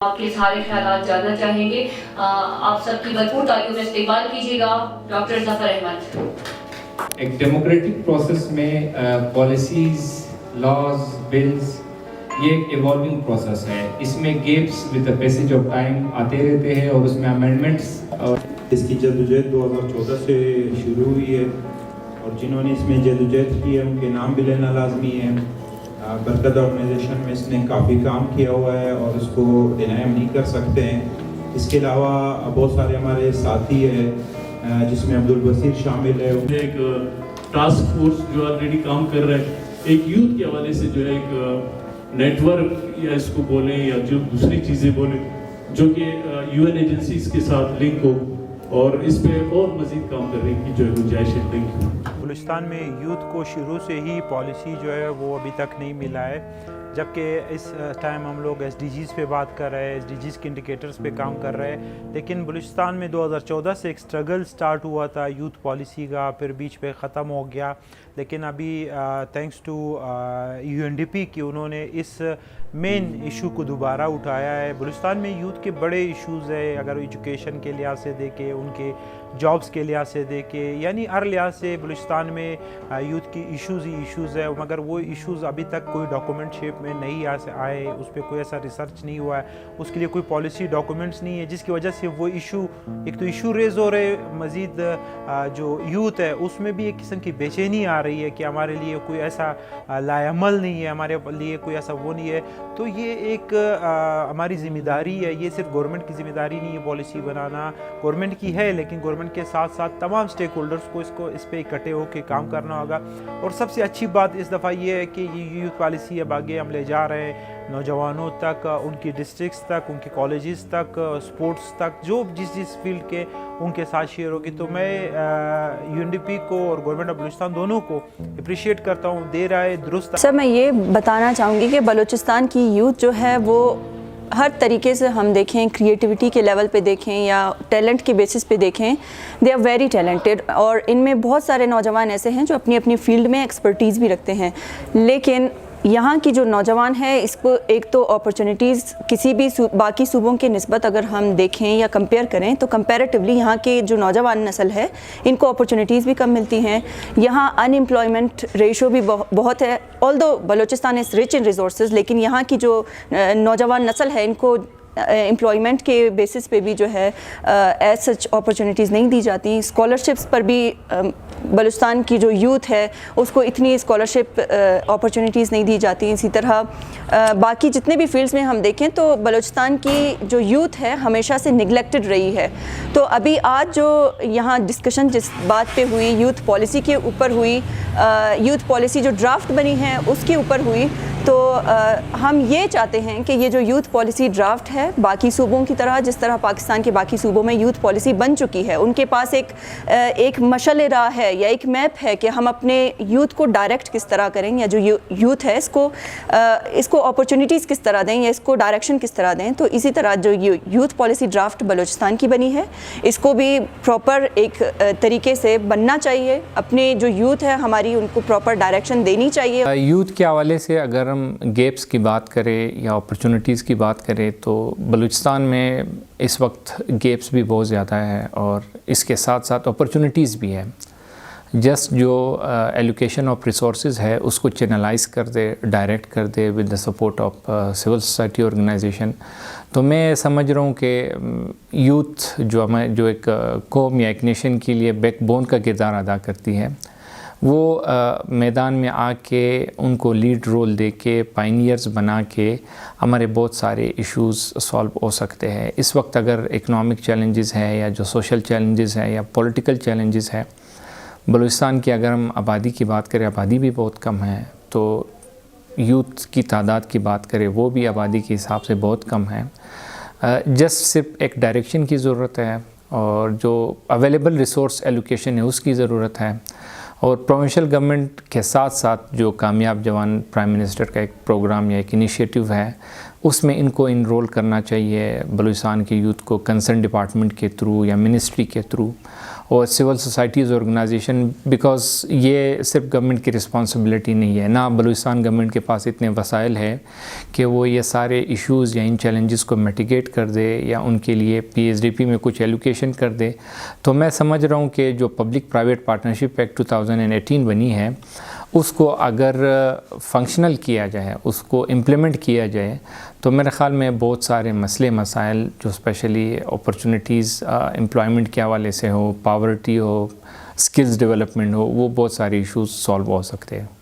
آپ کے سارے خیالات جاننا چاہیں گے. آپ سب کی بھرپور تالیوں میں استقبال کیجیے گا ڈاکٹر ظفر احمد. ایک ڈیموکریٹک پروسیس میں پالیسیز، لاز، بلز یہ ایک ایوالونگ پروسیس ہے. اس میں gaps with the passage of time آتے رہتے ہیں اور اس میں امینڈمنٹس. اس کی جدوجہد 2014 سے شروع ہوئی ہے اور جنہوں نے اس میں جدوجہد کی ہے ان کے نام بھی لینا لازمی ہے. برکت آرگنائزیشن میں اس نے کافی کام کیا ہوا ہے اور اس کو ڈینائی ہم نہیں کر سکتے ہیں. اس کے علاوہ بہت سارے ہمارے ساتھی ہیں جس میں عبدالبصیر شامل ہے. ایک ٹاسک فورس جو آلریڈی کام کر رہا ہے ایک یوتھ کے حوالے سے، جو ہے ایک نیٹ ورک یا اس کو بولیں یا جو دوسری چیزیں بولیں، جو کہ یو این ایجنسیز کے ساتھ لنک ہو اور اس پہ اور مزید کام کرنے کی جو ہے گنجائش ہے. بلوچستان میں یوتھ کو شروع سے ہی پالیسی جو ہے وہ ابھی تک نہیں ملا ہے، جبکہ اس ٹائم ہم لوگ ایس ڈی جیز پہ بات کر رہے ہیں، ایس ڈی جیز کے انڈیکیٹرز پہ کام کر رہے ہیں. لیکن بلوچستان میں 2014 سے ایک سٹرگل سٹارٹ ہوا تھا یوتھ پالیسی کا، پھر بیچ پہ ختم ہو گیا. لیکن ابھی thanks to U N D P کہ انہوں نے اس مین ایشو کو دوبارہ اٹھایا ہے. بلوچستان میں یوتھ کے بڑے ایشوز ہیں، اگر ایجوکیشن کے لحاظ سے دیکھیں، ان کے جابس کے لحاظ سے دیکھیں، یعنی ہر لحاظ سے بلوچستان میں یوتھ کی ایشوز ہی ایشوز ہے. مگر وہ ایشوز ابھی تک کوئی ڈاکومنٹ شیپ میں نہیں آئے، اس پہ کوئی ایسا ریسرچ نہیں ہوا ہے، اس کے لیے کوئی پالیسی ڈاکومنٹس نہیں ہے، جس کی وجہ سے وہ ایشو ایک تو ایشو ریز ہو رہے. مزید جو یوتھ ہے اس میں بھی ایک قسم کی بے چینی آ رہی ہے کہ ہمارے لیے کوئی ایسا لائعمل نہیں ہے، ہمارے لیے کوئی ایسا وہ نہیں ہے. تو یہ ایک ہماری ذمہ داری ہے. یہ صرف گورنمنٹ کی ذمہ داری نہیں ہے پالیسی بنانا، گورنمنٹ کی ہے، لیکن گورنمنٹ کے ساتھ ساتھ تمام سٹیک ہولڈرز کو اس پہ اکٹھے ہو کے کام کرنا ہوگا. اور سب سے اچھی بات اس دفعہ یہ ہے کہ یہ یوتھ پالیسی اب آگے ہم لے جا رہے ہیں نوجوانوں تک، ان کی ڈسٹرکٹس تک، ان کی کالجز تک، سپورٹس تک، جو جس فیلڈ کے ان کے ساتھ شیئر ہوگی. تو میں یو این ڈی پی کو اور گورنمنٹ آف بلوچستان دونوں کو اپریشیٹ کرتا ہوں. دیر آئے درست. سر میں یہ بتانا چاہوں گی کہ بلوچستان کی یوتھ جو ہے وہ ہر طریقے سے ہم دیکھیں، کریٹیوٹی کے لیول پہ دیکھیں یا ٹیلنٹ کے بیسس پہ دیکھیں، دے آر ویری ٹیلنٹڈ. اور ان میں بہت سارے نوجوان ایسے ہیں جو اپنی اپنی فیلڈ میں ایکسپرٹیز بھی رکھتے ہیں. لیکن یہاں کی جو نوجوان ہے اس کو ایک تو اپرچونیٹیز کسی بھی باقی صوبوں کے نسبت اگر ہم دیکھیں یا کمپیئر کریں تو کمپیریٹیولی یہاں کے جو نوجوان نسل ہے ان کو اپرچونیٹیز بھی کم ملتی ہیں. یہاں ان ایمپلائمنٹ ریشو بھی بہت ہے. آلدو بلوچستان از رچ ان ریسورسز، لیکن یہاں کی جو نوجوان نسل ہے ان کو امپلائمنٹ کے بیسس پہ بھی جو ہے ایز سچ اپرچونیٹیز نہیں دی جاتی. اسکالرشپس پر بھی بلوچستان کی جو یوتھ ہے اس کو اتنی اسکالرشپ اپرچونیٹیز نہیں دی جاتی. اسی طرح باقی جتنے بھی فیلڈز میں ہم دیکھیں تو بلوچستان کی جو یوتھ ہے ہمیشہ سے نگلیکٹڈ رہی ہے. تو ابھی آج جو یہاں ڈسکشن جس بات پہ ہوئی، یوتھ پالیسی کے اوپر ہوئی، یوتھ پالیسی جو ڈرافٹ بنی ہے اس کے اوپر ہوئی، تو ہم یہ چاہتے ہیں کہ یہ جو یوتھ پالیسی ڈرافٹ ہے باقی صوبوں کی طرح، جس طرح پاکستان کے باقی صوبوں میں یوتھ پالیسی بن چکی ہے، ان کے پاس ایک مشعل راہ ہے یا ایک میپ ہے کہ ہم اپنے یوتھ کو ڈائریکٹ کس طرح کریں، یا جو یوتھ ہے اس کو اپرچونیٹیز کس طرح دیں یا اس کو ڈائریکشن کس طرح دیں. تو اسی طرح جو یوتھ پالیسی ڈرافٹ بلوچستان کی بنی ہے اس کو بھی پراپر ایک طریقے سے بننا چاہیے. اپنے جو یوتھ ہے ہماری ان کو پراپر ڈائریکشن دینی چاہیے. یوتھ کے حوالے سے اگر ہم گیپس کی بات کریں یا اپرچونیٹیز کی بات کریں تو بلوچستان میں اس وقت گیپس بھی بہت زیادہ ہے اور اس کے ساتھ ساتھ اپرچونیٹیز بھی ہے. جسٹ جو ایلوکیشن آف ریسورسز ہے اس کو چینلائز کر دے، ڈائریکٹ کر دے with the support of civil society organisation. تو میں سمجھ رہا ہوں کہ یوتھ جو ایک قوم یا ایک نیشن کے لیے بیک بون کا کردار ادا کرتی ہے، وہ میدان میں آ کے ان کو لیڈ رول دے کے پائنیئرز بنا کے ہمارے بہت سارے ایشوز سالو ہو سکتے ہیں. اس وقت اگر اکنامک چیلنجز ہے یا جو سوشل چیلنجز ہے یا پولیٹیکل چیلنجز ہے، بلوچستان کی اگر ہم آبادی کی بات کریں، آبادی بھی بہت کم ہے، تو یوتھ کی تعداد کی بات کریں وہ بھی آبادی کے حساب سے بہت کم ہے. جسٹ صرف ایک ڈائریکشن کی ضرورت ہے اور جو اویلیبل ریسورس ایلوکیشن ہے اس کی ضرورت ہے. اور پروونشل گورنمنٹ کے ساتھ ساتھ جو کامیاب جوان پرائم منسٹر کا ایک پروگرام یا ایک انیشیٹو ہے اس میں ان کو انرول کرنا چاہیے بلوچستان کے یوتھ کو کنسرن ڈپارٹمنٹ کے تھرو یا منسٹری کے تھرو. اور سول سوسائٹیز آرگنائزیشن، بیکاز یہ صرف گورنمنٹ کی رسپانسبلٹی نہیں ہے، نہ بلوچستان گورنمنٹ کے پاس اتنے وسائل ہے کہ وہ یہ سارے ایشوز یا ان چیلنجز کو میٹیگیٹ کر دے یا ان کے لیے PSDP میں کچھ ایلوکیشن کر دے. تو میں سمجھ رہا ہوں کہ جو پبلک پرائیویٹ پارٹنرشپ ایکٹ 2018 بنی ہے اس کو اگر فنکشنل کیا جائے، اس کو امپلیمنٹ کیا جائے، تو میرے خیال میں بہت سارے مسئلے مسائل جو اسپیشلی اپرچونیٹیز امپلائمنٹ کے حوالے سے ہو، پاورٹی ہو، اسکلز ڈیولپمنٹ ہو، وہ بہت سارے ایشوز سالو ہو سکتے ہیں.